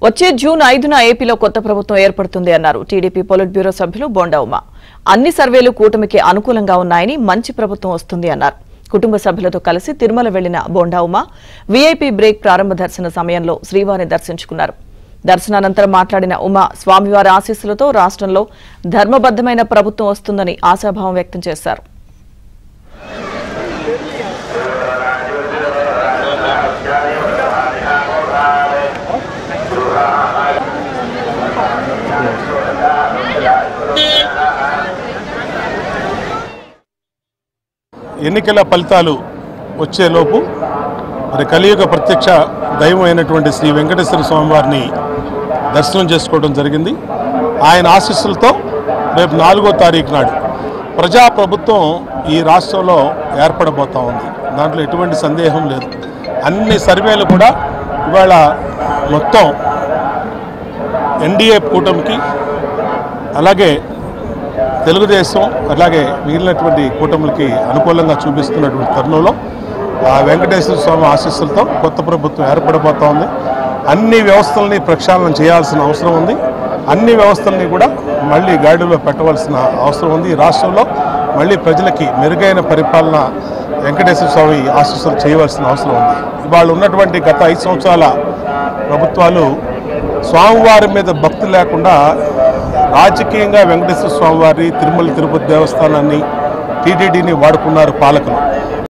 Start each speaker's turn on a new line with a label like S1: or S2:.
S1: వచ్చే జూన్ 5న ఏపీలో కొత్త ప్రభుత్వం ఏర్పడుతుంది అన్నారు టీడీపీ పొలిట్ బ్యూరో సభ్యులు బొండా ఉమ. అన్ని సర్వేలు కూటమికి అనుకూలంగా ఉన్నాయని, మంచి ప్రభుత్వం వస్తుంది అన్నారు. కుటుంబ సభ్యులతో కలిసి తిరుమల వెళ్లిన బొండా ఉమ వీఐపీ బ్రేక్ ప్రారంభ దర్శన సమయంలో శ్రీవారిని దర్శించుకున్నారు. దర్శనానంతరం మాట్లాడిన ఉమ స్వామివారి ఆశీస్సులతో రాష్ట్రంలో ధర్మబద్దమైన ప్రభుత్వం వస్తుందని ఆశాభావం వ్యక్తం చేశారు.
S2: ఎన్నికల ఫలితాలు వచ్చేలోపు మరి కలియుగ ప్రత్యక్ష దైవం అయినటువంటి శ్రీ వెంకటేశ్వర స్వామి వారిని దర్శనం చేసుకోవడం జరిగింది. ఆయన ఆశీస్సులతో రేపు 4వ తారీఖు నాడు ప్రజాప్రభుత్వం ఈ రాష్ట్రంలో ఏర్పడబోతూ ఉంది. దాంట్లో ఎటువంటి సందేహం లేదు. అన్ని సర్వేలు కూడా ఇవాళ మొత్తం ఎన్డీఏ కూటమికి, అలాగే తెలుగుదేశం, అలాగే మిగిలినటువంటి కూటములకి అనుకూలంగా చూపిస్తున్నటువంటి తరుణంలో ఆ వెంకటేశ్వర స్వామి ఆశీస్సులతో కొత్త ప్రభుత్వం ఏర్పడబోతూ ఉంది. అన్ని వ్యవస్థలని ప్రక్షాళన చేయాల్సిన అవసరం ఉంది. అన్ని వ్యవస్థలని కూడా మళ్ళీ గాడిలో పెట్టవలసిన అవసరం ఉంది. ఈ రాష్ట్రంలో మళ్ళీ ప్రజలకి మెరుగైన పరిపాలన వెంకటేశ్వర స్వామి ఆశీస్సులు చేయవలసిన అవసరం ఉంది. ఇవాళ ఉన్నటువంటి గత 5 సంవత్సరాల ప్రభుత్వాలు స్వామివారి మీద భక్తి లేకుండా రాజకీయంగా వెంకటేశ్వర స్వామివారి, తిరుమల తిరుపతి దేవస్థానాన్ని, టీటీడీని వాడుకున్నారు పాలకులు.